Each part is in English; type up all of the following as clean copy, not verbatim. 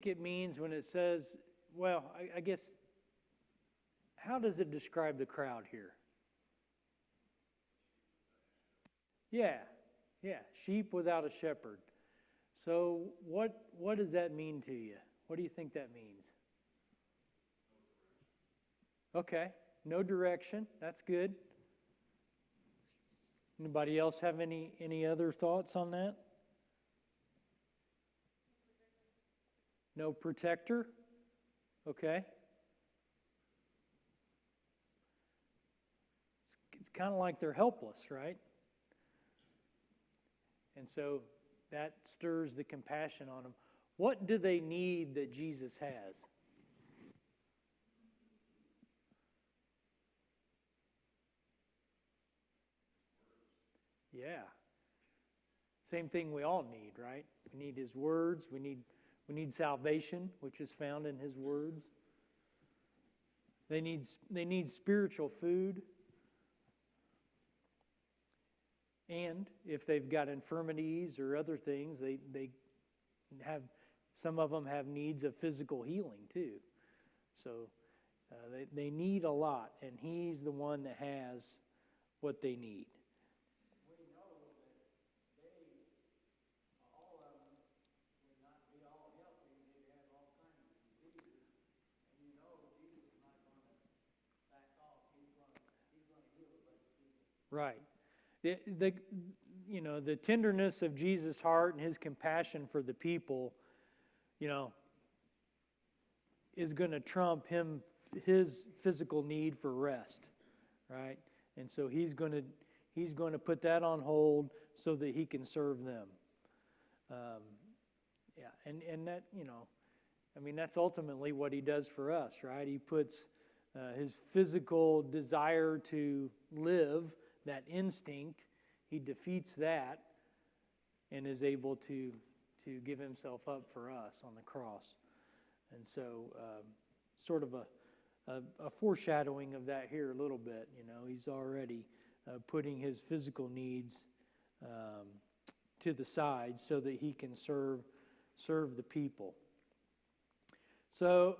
it means when it says, well, I guess, how does it describe the crowd here? Yeah, yeah, sheep without a shepherd. So what does that mean to you? What do you think that means? Okay, no direction. That's good. Anybody else have any other thoughts on that? No protector. Okay. It's kind of like they're helpless, right? And so that stirs the compassion on them. What do they need that Jesus has? Yeah. Same thing we all need, right? We need his words. We need salvation, which is found in his words. They need spiritual food. And if they've got infirmities or other things, they have, some of them have needs of physical healing too. So they need a lot, and he's the one that has what they need. We know that all of them would not be all healthy. They'd have all kinds of diseases. And Jesus is not going to back off. He's going to heal a bunch of people. Right. The tenderness of Jesus' heart and his compassion for the people, is going to trump his physical need for rest, right? And so he's going to put that on hold so that he can serve them. And that, that's ultimately what he does for us, right? He puts his physical desire to live, that instinct, he defeats that and is able to give himself up for us on the cross. And so sort of a foreshadowing of that here a little bit. He's already putting his physical needs to the side so that he can serve the people. So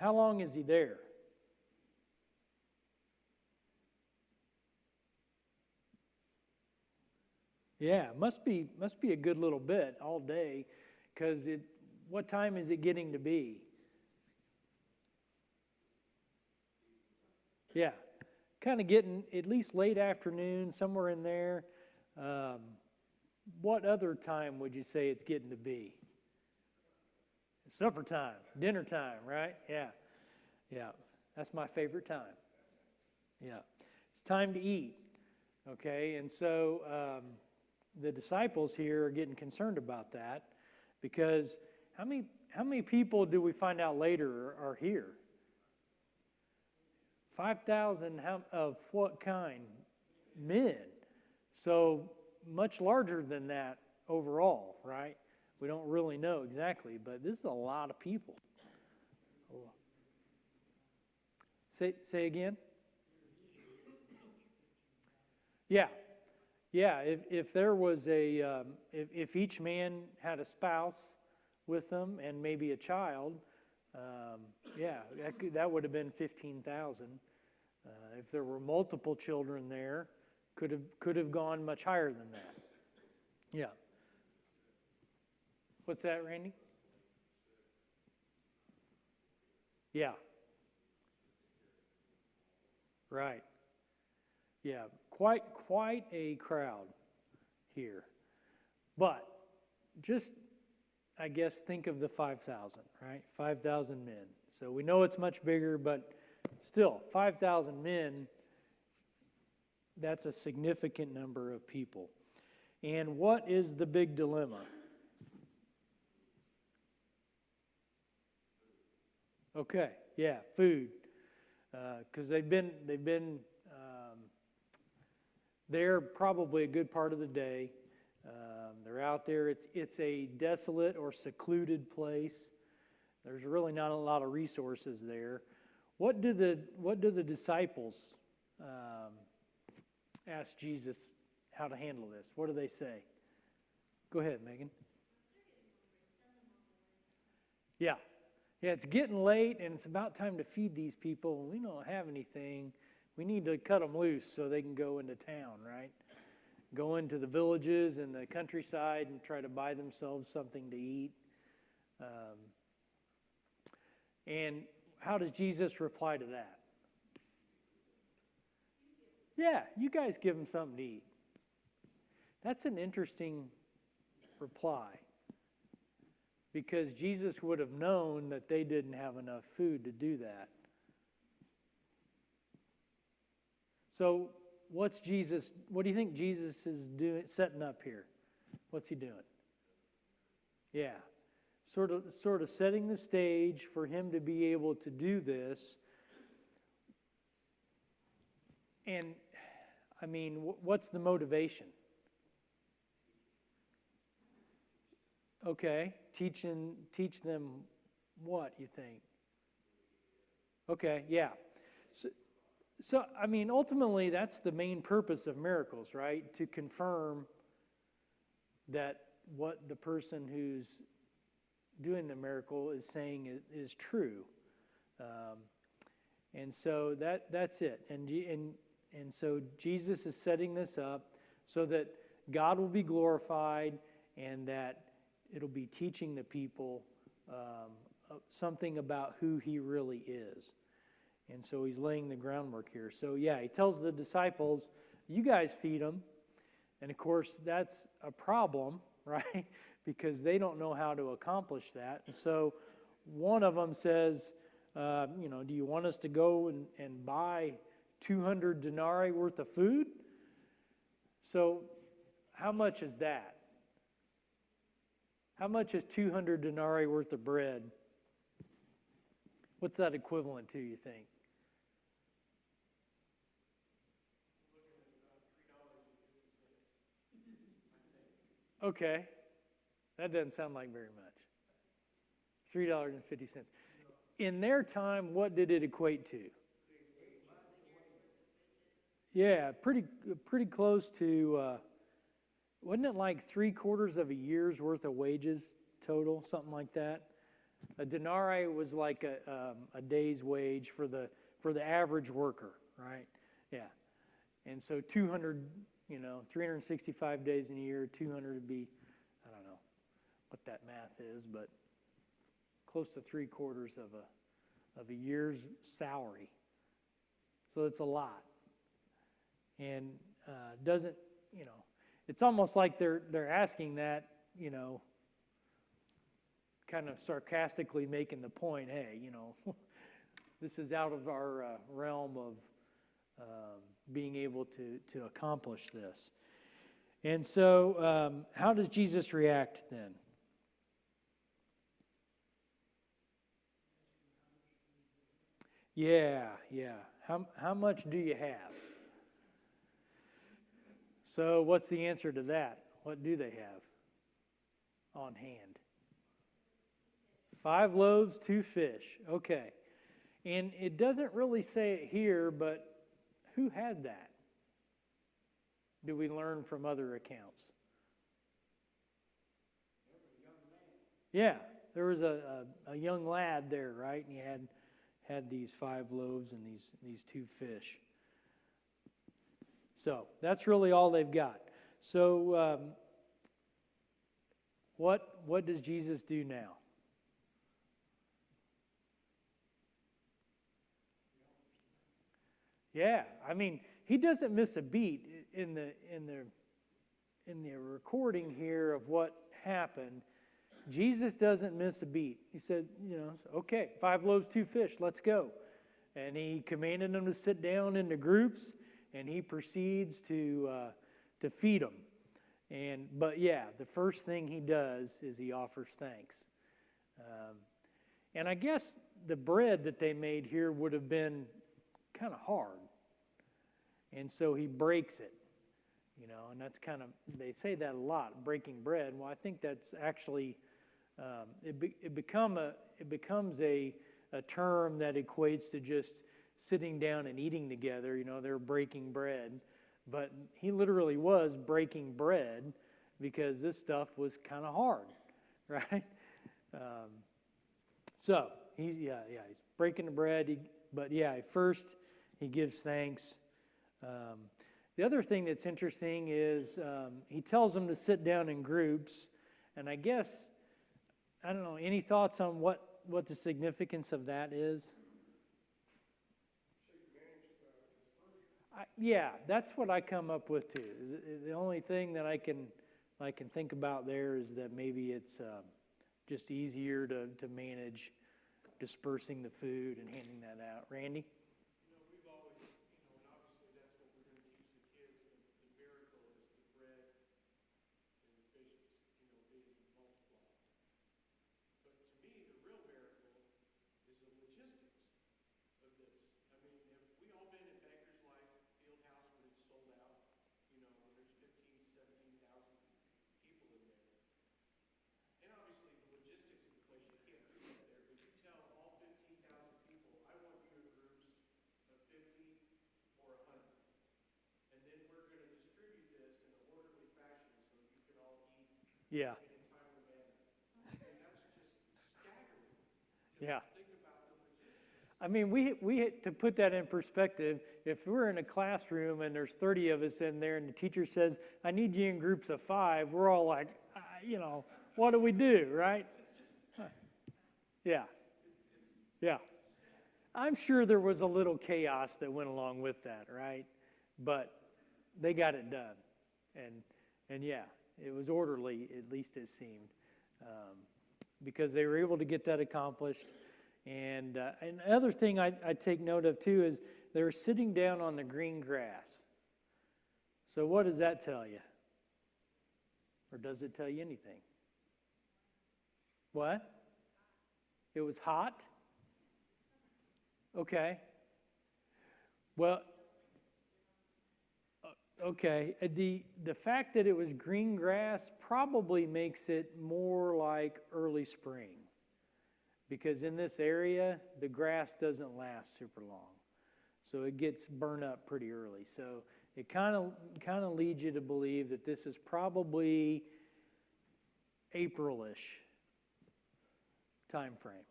how long is he there? Yeah, must be a good little bit all day, because what time is it getting to be? Yeah, kind of getting at least late afternoon, somewhere in there. What other time would you say it's getting to be? Supper time, dinner time, right? Yeah, that's my favorite time. Yeah, it's time to eat. Okay, and so the disciples here are getting concerned about that, because how many people do we find out later are here? 5,000 of what kind? Men. So much larger than that overall, right? We don't really know exactly, but this is a lot of people. Say again? Yeah. If there was if each man had a spouse with them and maybe a child, that would have been 15,000. If there were multiple children there, could have gone much higher than that. Yeah. What's that, Randy? Yeah. Right. Yeah, quite a crowd here. But just, I guess, think of the 5,000, right? 5,000 men. So we know it's much bigger, but still, 5,000 men, that's a significant number of people. And what is the big dilemma? Okay, yeah, food. Because they've been there probably a good part of the day. They're out there. It's a desolate or secluded place. There's really not a lot of resources there. What do the disciples ask Jesus how to handle this? What do they say? Go ahead, Megan. Yeah. Yeah, it's getting late and it's about time to feed these people. We don't have anything. We need to cut them loose so they can go into town, right? Go into the villages and the countryside and try to buy themselves something to eat. Um, and how does Jesus reply to that? Yeah, you guys give them something to eat. That's an interesting reply because Jesus would have known that they didn't have enough food to do that. So, what do you think Jesus is doing, setting up here? What's he doing? Yeah. Sort of setting the stage for him to be able to do this. And I mean, what's the motivation? Okay, teach them what, you think? Okay, yeah. So I mean, ultimately, that's the main purpose of miracles, right? To confirm that what the person who's doing the miracle is saying is true. And so that's it. And so Jesus is setting this up so that God will be glorified and that it'll be teaching the people something about who he really is. And so he's laying the groundwork here. So yeah, he tells the disciples, you guys feed them. And of course, that's a problem, right? Because they don't know how to accomplish that. And so one of them says, do you want us to go and buy 200 denarii worth of food? So how much is that? How much is 200 denarii worth of bread? What's that equivalent to, you think? Okay, that doesn't sound like very much. $3.50. In their time, what did it equate to? Yeah, pretty close to, wasn't it like 3/4 of a year's worth of wages total, something like that? A denarii was like a day's wage for the average worker, right? Yeah, and so 200, 365 days in a year, 200 would be, I don't know what that math is, but close to 3/4 of a year's salary. So it's a lot, and doesn't, it's almost like they're asking that, kind of sarcastically making the point, hey, this is out of our realm of being able to accomplish this. And so how does Jesus react then? Yeah. How much do you have? So what's the answer to that? What do they have on hand? 5 loaves, 2 fish. Okay. And it doesn't really say it here, but who had that? Do we learn from other accounts? Yeah, there was a young lad there, right? And he had these 5 loaves and these 2 fish. So that's really all they've got. So what does Jesus do now? Yeah, I mean, he doesn't miss a beat in the recording here of what happened. Jesus doesn't miss a beat. He said, okay, 5 loaves, 2 fish, let's go. And he commanded them to sit down into groups, and he proceeds to feed them. But yeah, the first thing he does is he offers thanks. And I guess the bread that they made here would have been kind of hard. And so he breaks it, and that's kind of, they say that a lot, breaking bread. Well, I think that's actually, it becomes a term that equates to just sitting down and eating together. They're breaking bread. But he literally was breaking bread because this stuff was kind of hard, right? So he's breaking the bread. But first he gives thanks. The other thing that's interesting is he tells them to sit down in groups, and I guess I don't know. Any thoughts on what the significance of that is? That's what I come up with too. The only thing that I can think about there is that maybe it's just easier to manage dispersing the food and handing that out. Randy? We've always, and obviously that's what we're going to teach the kids. The miracle is the bread and the fishes, being multiplied. But to me, the real miracle is the logistics of this. I mean, have we all been in Baker's Life Field House when it's sold out? When there's 15, 17,000 people in there. And obviously the logistics of the place, you can't do that there, but you tell all 15,000 people, I want you in groups of 50 or 100. And then we're going to distribute this in an orderly fashion so that you can all eat Yeah. in a timely manner. And that's just staggering to Yeah. think about the logistics. I mean, we to put that in perspective, if we're in a classroom and there's 30 of us in there and the teacher says, I need you in groups of 5, we're all like, what do we do, right? Yeah. Yeah. I'm sure there was a little chaos that went along with that, right? But they got it done. And it was orderly, at least it seemed, because they were able to get that accomplished. And another thing I take note of too is they were sitting down on the green grass. So what does that tell you? Or does it tell you anything? What? It was hot? Okay. Well, okay. The fact that it was green grass probably makes it more like early spring. Because in this area, the grass doesn't last super long. So it gets burned up pretty early. So it kind of leads you to believe that this is probably April-ish time frame.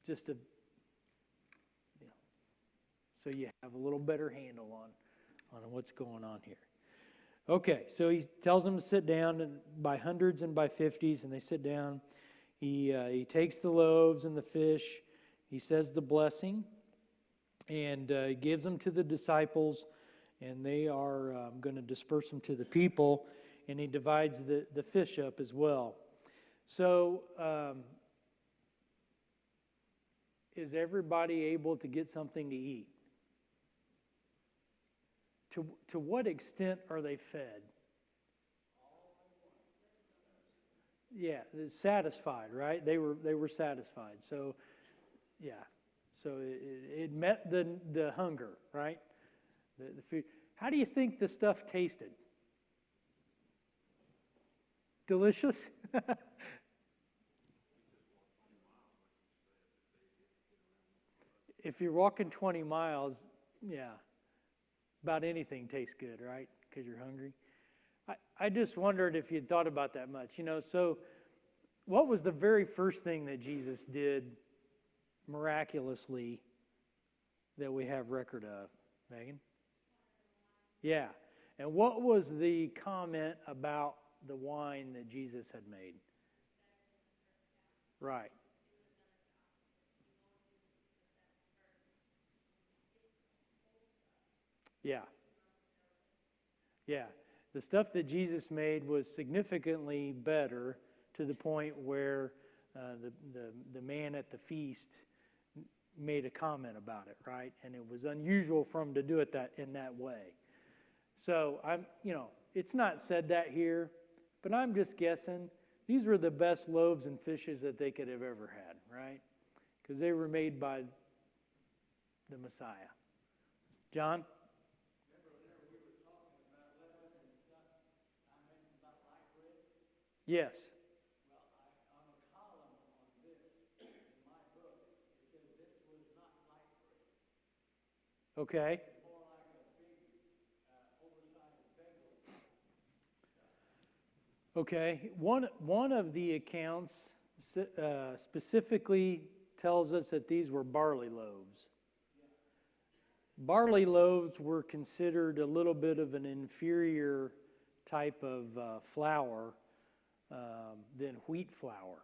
Just to, so you have a little better handle on what's going on here. Okay, so he tells them to sit down and by hundreds and by 50s, and they sit down. He takes the loaves and the fish. He says the blessing, and he gives them to the disciples, and they are going to disperse them to the people, and he divides the fish up as well. So is everybody able to get something to eat? To what extent are they fed? Yeah, satisfied, right? They were satisfied. So, so it met the hunger, right? The food. How do you think the stuff tasted? Delicious? If you're walking 20 miles, about anything tastes good, right? Because you're hungry. I just wondered if you'd thought about that much. So what was the very first thing that Jesus did miraculously that we have record of, Megan? Yeah. And what was the comment about the wine that Jesus had made? Right. Yeah. Yeah. The stuff that Jesus made was significantly better to the point where the man at the feast made a comment about it, right? And it was unusual for him to do it in that way. So it's not said that here, but I'm just guessing these were the best loaves and fishes that they could have ever had, right? Because they were made by the Messiah. John? Yes. Well, on a column on this, in my book, it says this was not light bread. Okay. More like a big, oversized bagel. Okay. One of the accounts specifically tells us that these were barley loaves. Barley loaves were considered a little bit of an inferior type of flour than wheat flour.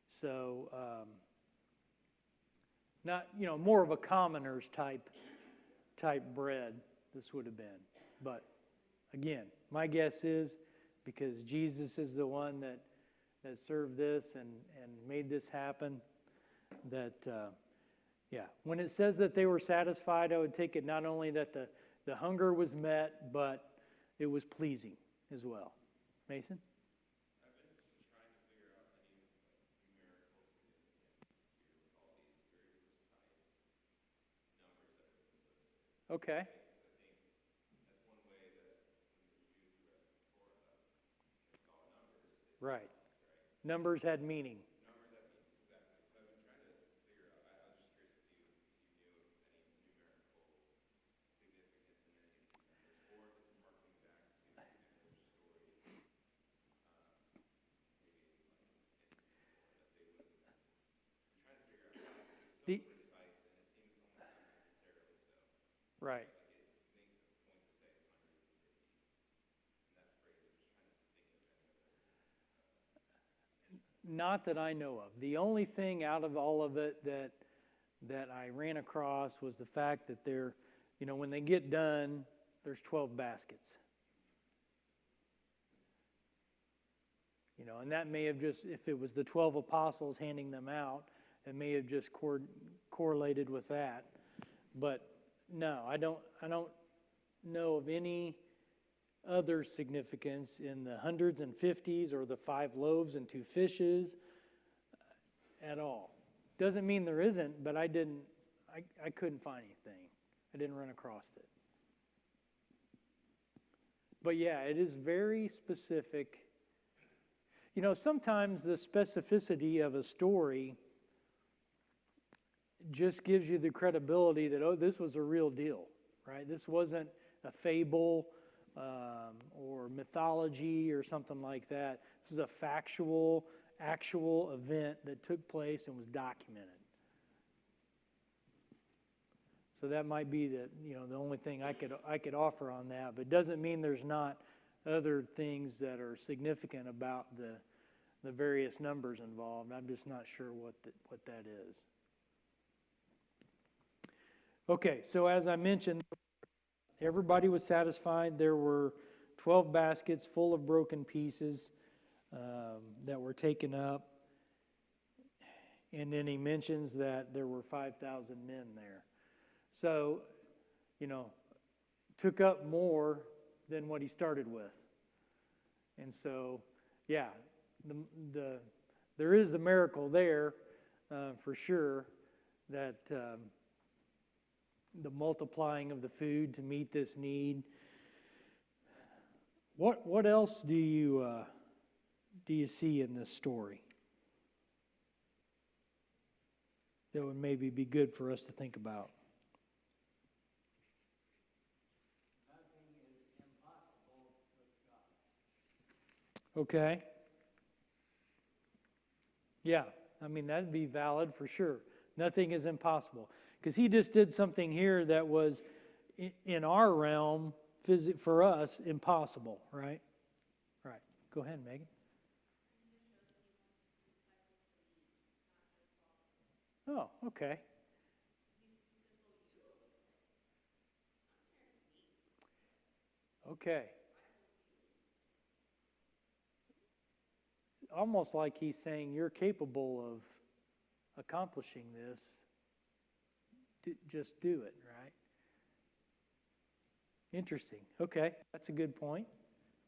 So, not, more of a commoner's type bread this would have been. But again, my guess is because Jesus is the one that served this and made this happen, that, when it says that they were satisfied, I would take it not only that the hunger was met, but it was pleasing as well. Mason? I've been trying to figure out any numerical significance here with all these very precise numbers that have been listed. Okay. Because I think that's one way that when the Jews read the Torah and saw numbers, they saw Right. numbers, right? Numbers had meaning. Numbers that mean exactly. So I've been trying to figure out. I was just curious if you knew of any numerical significance in any of these numbers, or if it's harkening back to particular stories. Maybe like in that they would. I'm trying to figure out how it's so The- precise, and it seems almost unnecessarily so. Right. Like it makes a point to say hundreds and fifties in that phrase. I'm just trying to think of any other. Not that I know of. The only thing out of all of it that I ran across was the fact that they're, when they get done, there's 12 baskets. And that may have just, if it was the 12 apostles handing them out, it may have just correlated with that. But no, I don't know of any other significance in the hundreds and fifties or the 5 loaves and 2 fishes at all. Doesn't mean there isn't, but I couldn't find anything. I didn't run across it. But yeah, it is very specific. Sometimes the specificity of a story just gives you the credibility that, oh, this was a real deal, right? This wasn't a fable or mythology or something like that. This was a factual, actual event that took place and was documented. So that might be the only thing I could offer on that, but it doesn't mean there's not other things that are significant about the various numbers involved. I'm just not sure what that is. Okay, so as I mentioned, everybody was satisfied. There were 12 baskets full of broken pieces that were taken up. And then he mentions that there were 5,000 men there. So, took up more than what he started with. And so, yeah, there is a miracle there for sure, that the multiplying of the food to meet this need. What else do you see in this story that would maybe be good for us to think about? Nothing is impossible with God. Okay. Yeah, that'd be valid for sure. Nothing is impossible. Because he just did something here that was, in our realm, for us, impossible, right? Right. Go ahead, Megan. Oh, okay. Okay. Almost like he's saying, you're capable of accomplishing this. Just do it, right? Interesting. Okay, that's a good point.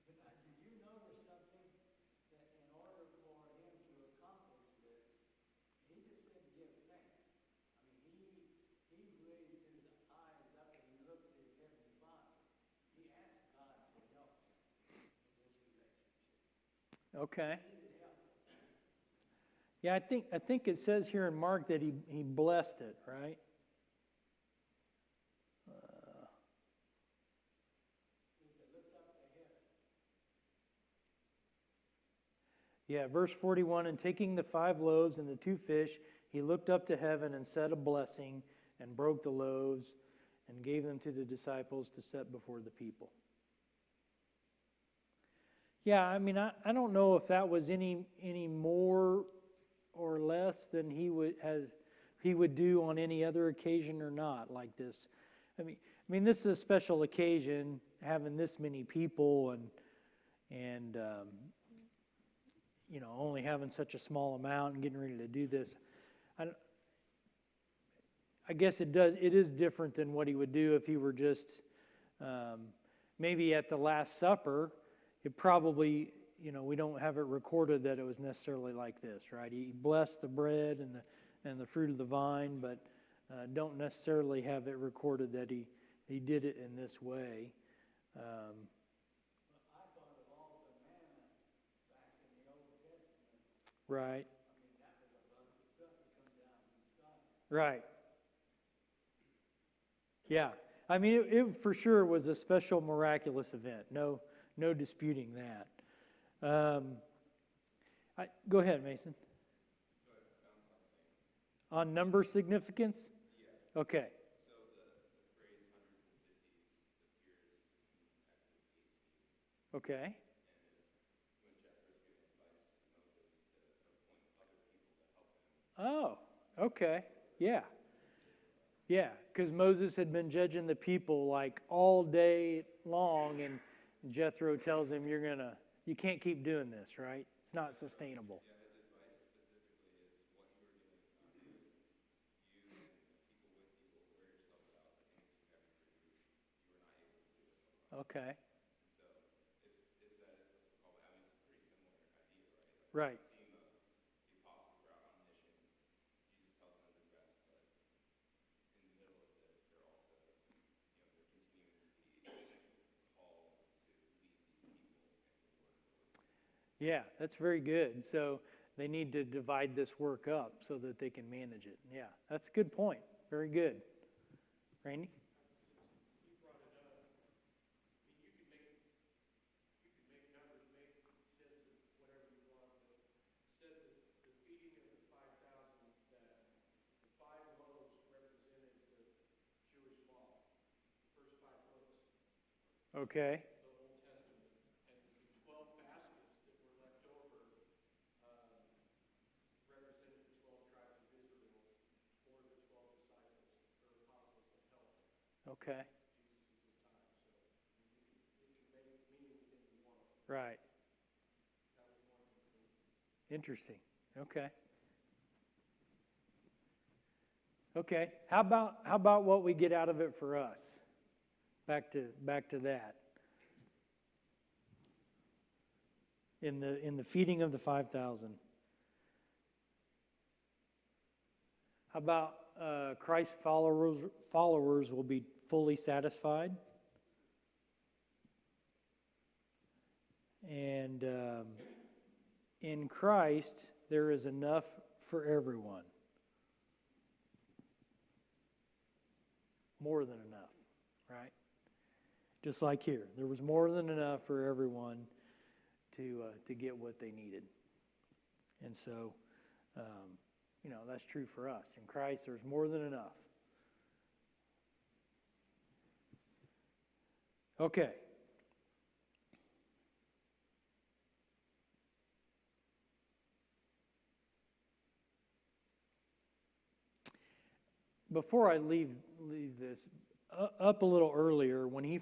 But did you notice something? That in order for him to accomplish this, he just didn't give thanks. He raised his eyes up and he looked at his heavenly Father. He asked God to help him in this relationship. Okay. He needed help. Yeah, I think it says here in Mark that he blessed it, right? Yeah, verse 41, and taking the 5 loaves and the 2 fish, he looked up to heaven and said a blessing and broke the loaves and gave them to the disciples to set before the people. Yeah, I mean, I don't know if that was any more or less than he would do on any other occasion or not like this. I mean, this is a special occasion, having this many people and only having such a small amount and getting ready to do this. I guess it is different than what he would do if he were just maybe at the Last Supper. It probably, we don't have it recorded that it was necessarily like this, right? He blessed the bread and the fruit of the vine, but don't necessarily have it recorded that he did it in this way. But I thought of all the manna back in the Old Testament. Right. I mean, that was a bunch of stuff that come down from the sky. Right. Yeah. I mean, it for sure was a special, miraculous event. No disputing that. Go ahead, Mason. So I found something. On number significance? Yeah. Okay. So the phrase hundreds and fifties appears in Exodus 18. Okay. And it's when Jethro's giving advice to Moses to appoint other people to help him. Oh, okay. Yeah. Yeah, because Moses had been judging the people like all day long, and Jethro tells him, you can't keep doing this, right? It's not sustainable. Yeah, his advice specifically is what you are doing is not good. You and the people with you will wear yourselves out. The things that you haven't produced, you are not able to do it alone. Okay. And so if that is what's called, I mean, it's a pretty similar idea, right? Like Right. the team of the apostles were out on mission. Jesus tells them to rest, but in the middle of this, they're also, they're continuing to be called to lead these people into the word of the Lord. Yeah, that's very good. So they need to divide this work up so that they can manage it. Yeah, that's a good point. Very good. Randy? Since you brought it up, I mean, you could make numbers make sense of whatever you want, but said that the feeding of the 5,000, that the 5 loaves represented the Jewish law, the first 5 books, Okay. the Old Testament, and the 12 baskets that were left over represented the 12 tribes of Israel or the 12 disciples or apostles that helped Okay. Jesus at this time. So it can mean anything you want. Right. That was one conclusion. Interesting. Okay. Okay. How about what we get out of it for us? Back to that. In the feeding of the 5,000. How about Christ's followers will be fully satisfied? And in Christ, there is enough for everyone. More than enough, right? Just like here, there was more than enough for everyone to get what they needed. And so, that's true for us. In Christ, there's more than enough. Okay. Before I leave this, up a little earlier, when he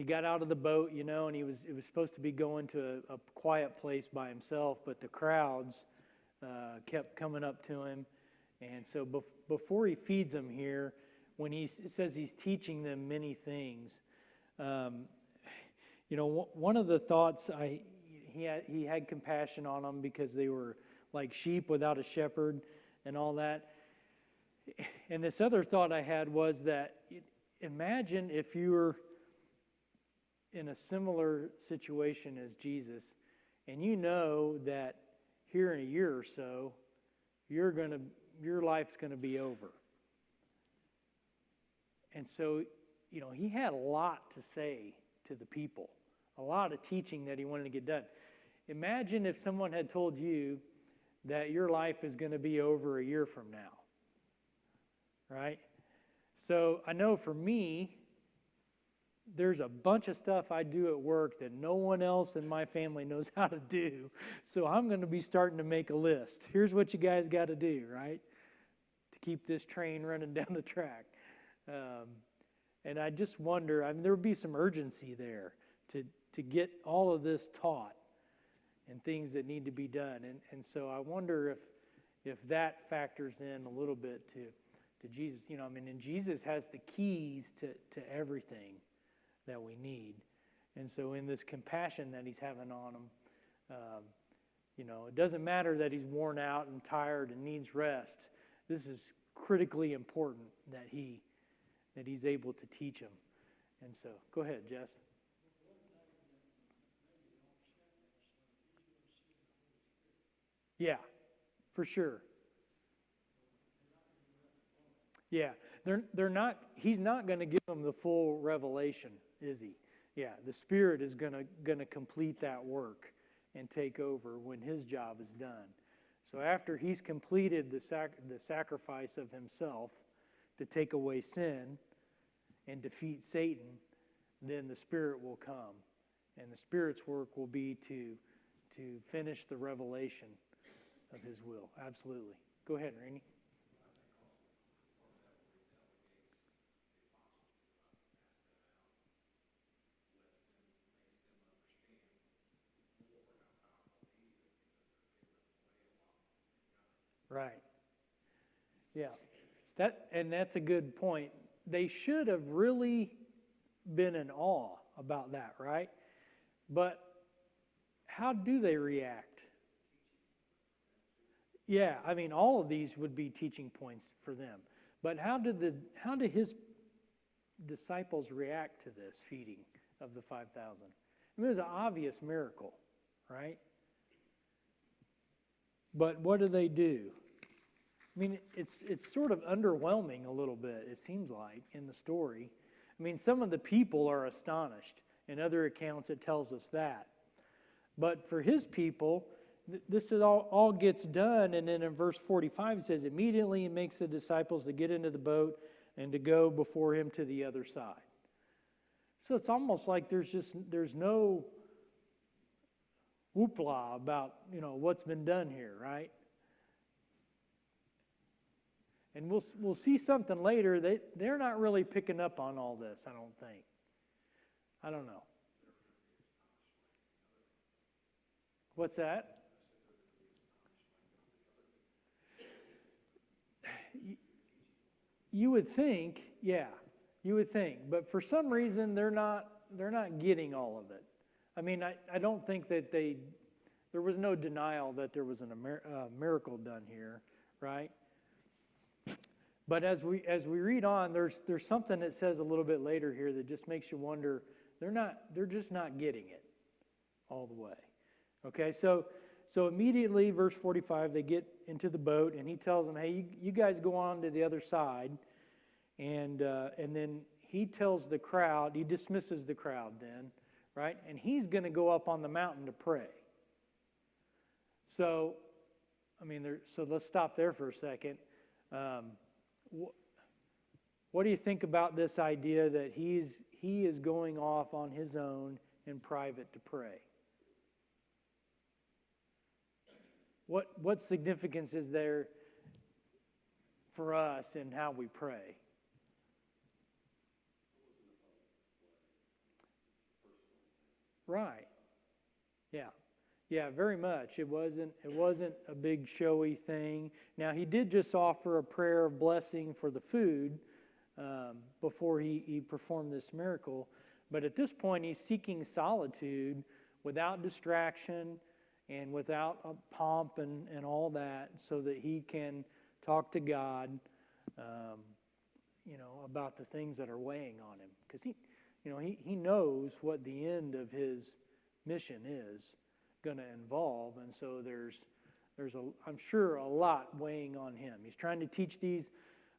got out of the boat, and it was supposed to be going to a quiet place by himself, but the crowds kept coming up to him. And so before he feeds them here, when it says he's teaching them many things, one of the thoughts he had compassion on them because they were like sheep without a shepherd and all that. And this other thought I had was that imagine if you were in a similar situation as Jesus, and you know that here in a year or so, your life's going to be over. And so, he had a lot to say to the people, a lot of teaching that he wanted to get done. Imagine if someone had told you that your life is going to be over a year from now, right? So I know for me, there's a bunch of stuff I do at work that no one else in my family knows how to do. So I'm going to be starting to make a list. Here's what you guys got to do, right? To keep this train running down the track. And I just wonder, I mean, there would be some urgency there to get all of this taught and things that need to be done. And so I wonder if that factors in a little bit to Jesus. You know, I mean, and Jesus has the keys to everything that we need. And so in this compassion that he's having on them, you know, it doesn't matter that he's worn out and tired and needs rest. This is critically important that he's able to teach him. And so, go ahead, Jess. Yeah, for sure. Yeah, they're not. He's not going to give them the full revelation, is he? Yeah, the Spirit is going to complete that work and take over when his job is done. So after he's completed the sacrifice of himself to take away sin and defeat Satan, then the Spirit will come, and the Spirit's work will be to finish the revelation of his will. Absolutely. Go ahead, Rainey. Right. Yeah. That's a good point. They should have really been in awe about that, right? But how do they react? Yeah, I mean, all of these would be teaching points for them. But how did his disciples react to this feeding of the 5,000? I mean, it was an obvious miracle, right? But what do? I mean, it's sort of underwhelming a little bit, it seems like, in the story. I mean, some of the people are astonished. In other accounts, it tells us that. But for his people, this is all gets done, and then in verse 45 it says, immediately he makes the disciples to get into the boat and to go before him to the other side. So it's almost like there's no whoopla about, you know, what's been done here, right? And we'll see something later. They're not really picking up on all this, I don't think. I don't know. What's that? You would think, yeah, you would think. But for some reason, they're not getting all of it. I mean, I don't think that there was no denial that there was a miracle done here, right? But as we read on, there's something that says a little bit later here that just makes you wonder. They're just not getting it all the way. Okay, so immediately, verse 45, they get into the boat, and he tells them, "Hey, you guys go on to the other side," and then he tells the crowd, he dismisses the crowd then, right? And he's going to go up on the mountain to pray. So, I mean, so let's stop there for a second. What do you think about this idea that he is going off on his own in private to pray? What significance is there for us in how we pray? Right. Yeah. Yeah, very much. It wasn't a big showy thing. Now, he did just offer a prayer of blessing for the food before he performed this miracle. But at this point, he's seeking solitude without distraction and without pomp and all that, so that he can talk to God, about the things that are weighing on him. Because he knows what the end of his mission is going to involve, and so there's I'm sure a lot weighing on him. He's trying to teach these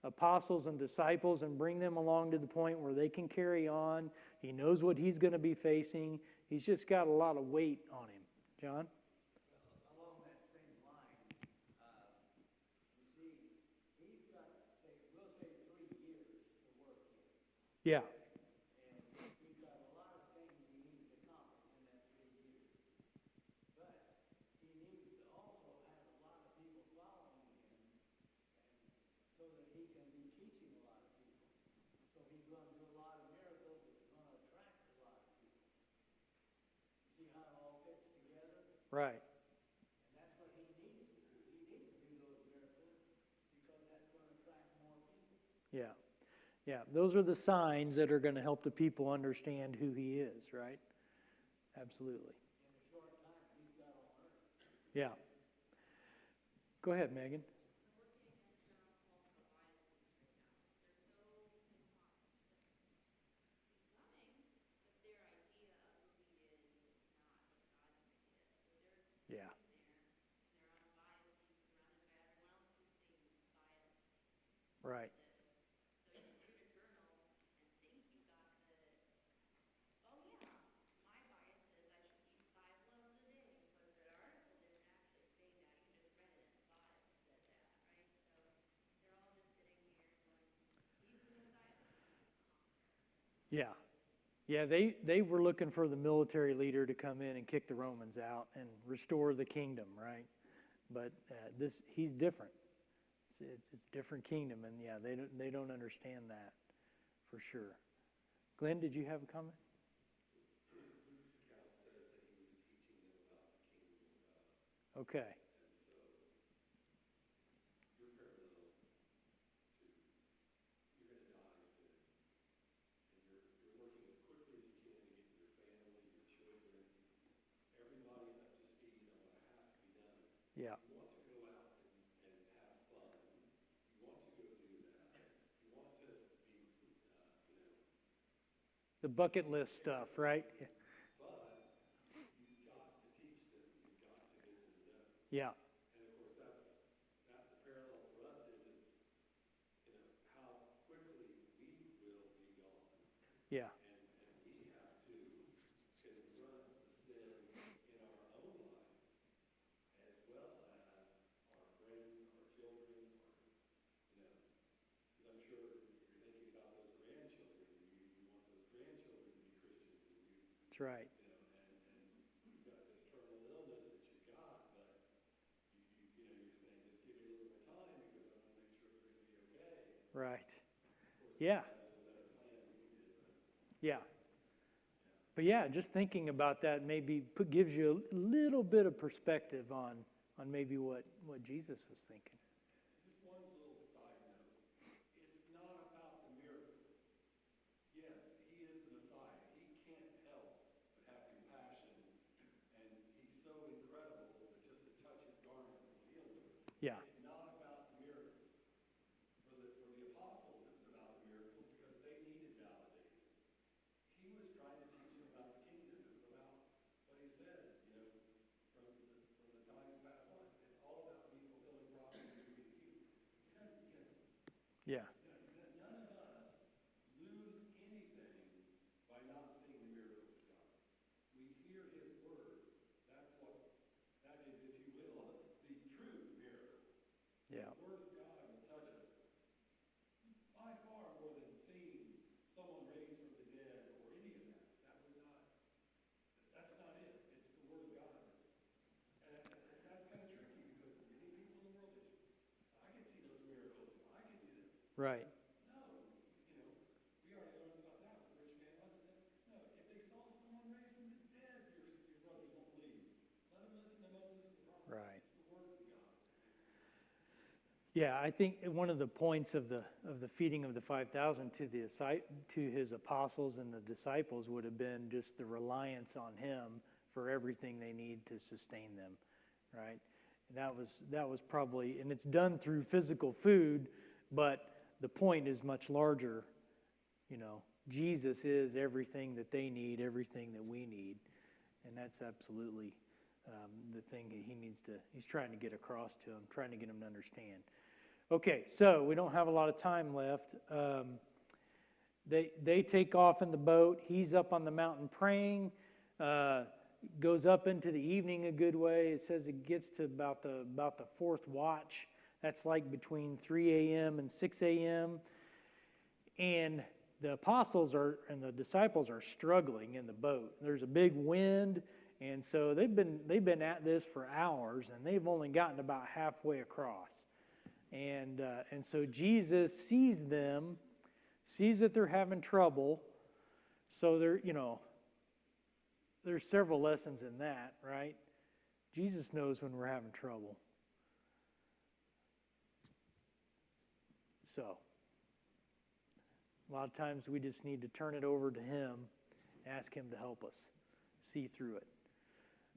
apostles and disciples and bring them along to the point where they can carry on. He knows what he's going to be facing. He's just got a lot of weight on him. John? Yeah. And he's got a lot of things he needs to accomplish in that 3 years. But he needs to also have a lot of people following him, and so that he can be teaching a lot of people. So he's going to do a lot of miracles that's going to attract a lot of people. See how it all fits together? Right. And that's what he needs to do. He needs to do those miracles because that's going to attract more people. Yeah. Yeah. Those are the signs that are going to help the people understand who he is, right? Absolutely. In the short time he's got on earth. Yeah. Go ahead, Megan. Yeah. Right. Yeah. Yeah, they were looking for the military leader to come in and kick the Romans out and restore the kingdom, right? But he's different. It's a different kingdom, and yeah, they don't understand that for sure. Glenn, did you have a comment? Luke's account says that he was teaching them about the kingdom of God. Okay. And so you're parallel to, you're going to die soon. And you're working as quickly as you can to get your family, your children, everybody up to speed on what has to be done. Yeah. You want to go out and have fun. You want to go do that. You want to be, The bucket list stuff, right? but you've got to teach them. You've got to get them to know. Yeah. And of course, the parallel for us is how quickly we will be gone. Yeah. And we have to confront the sin in our own life, as well as our friends, our children, because I'm sure you're thinking about those grandchildren, and you want those grandchildren to be Christians, and That's right. and you've got this terminal illness that you've got, but you're saying, just give me a little more time because I want to make sure they're going to be okay. Right. Of course, Yeah. we have a little better plan than we did, but Yeah. But yeah, just thinking about that maybe gives you a little bit of perspective on maybe what Jesus was thinking. just one little side note. It's not about the miracles. Yes, he is the Messiah. He can't help but have compassion, and he's so incredible that just to touch his garment will heal them. Yeah. It's not about the miracles. For the apostles, it was about the miracles because they needed validating. He was trying to teach them about the kingdom. It was about what he said, from the times past on. It's all about me fulfilling prophecy to be the kingdom. Yeah. None of us lose anything by not seeing the miracles of God. We hear his word. That is, if you will, the true miracle. Yeah. The word of God will touch us by far more than seeing someone raised from the dead or any of that. That's not it. It's the word of God. And that's kind of tricky because many people in the world, I can see those miracles. I can do that. Right. No, we already learned about that with the rich man. No, if they saw someone raised from the dead, your brothers won't believe. Let them listen to Moses and the prophets. Right. It's the words of God. Yeah, I think one of the points of the feeding of the 5,000 to his apostles and the disciples would have been just the reliance on him for everything they need to sustain them, right? And that was probably, and it's done through physical food, but the point is much larger. Jesus is everything that they need, everything that we need, and that's absolutely the thing that he's trying to get across to them, trying to get them to understand. Okay, so we don't have a lot of time left. They take off in the boat. He's up on the mountain praying. Goes up into the evening a good way. It says it gets to about the fourth watch. That's like between 3 a.m. and 6 a.m. And the apostles and the disciples are struggling in the boat. There's a big wind, and so they've been at this for hours, and they've only gotten about halfway across. And so Jesus sees them, sees that they're having trouble. So there's several lessons in that, right? Jesus knows when we're having trouble. So a lot of times we just need to turn it over to Him, ask Him to help us see through it.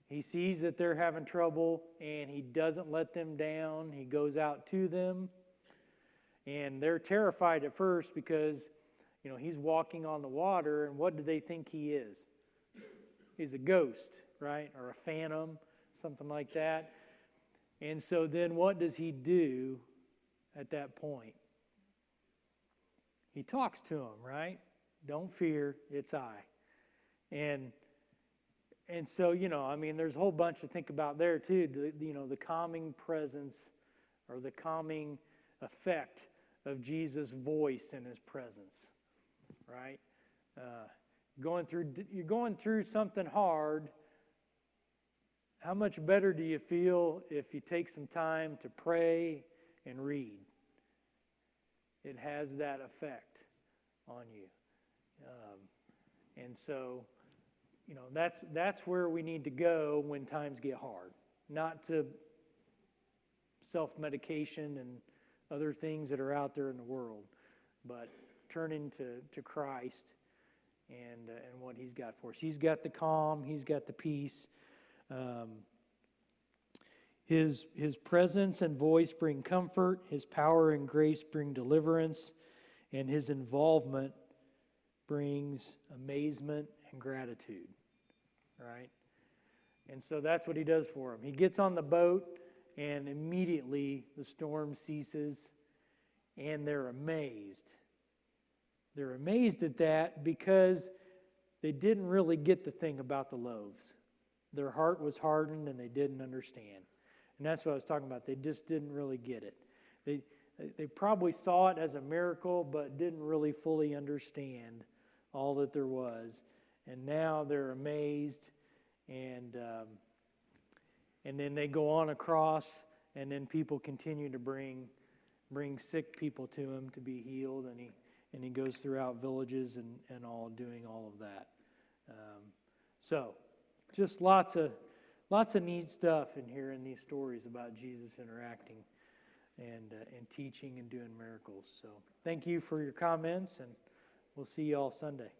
He sees that they're having trouble, and He doesn't let them down. He goes out to them, and they're terrified at first because, He's walking on the water, and what do they think He is? He's a ghost, right? Or a phantom, something like that. And so then what does He do at that point? He talks to them, right? Don't fear, it's I. And so, there's a whole bunch to think about there too. The calming presence or the calming effect of Jesus' voice and His presence, right? You're going through something hard. How much better do you feel if you take some time to pray and read? It has that effect on you. And so, that's where we need to go when times get hard. Not to self-medication and other things that are out there in the world, but turning to Christ and what He's got for us. He's got the calm. He's got the peace. His presence and voice bring comfort. His power and grace bring deliverance. And His involvement brings amazement and gratitude. Right? And so that's what He does for them. He gets on the boat, and immediately the storm ceases, and they're amazed. They're amazed at that because they didn't really get the thing about the loaves. Their heart was hardened, and they didn't understand. And that's what I was talking about. They just didn't really get it. They probably saw it as a miracle, but didn't really fully understand all that there was. And now they're amazed, and then they go on across, and then people continue to bring sick people to Him to be healed, and he goes throughout villages and all doing all of that. So just lots of neat stuff in here in these stories about Jesus interacting and teaching and doing miracles. So thank you for your comments, and we'll see you all Sunday.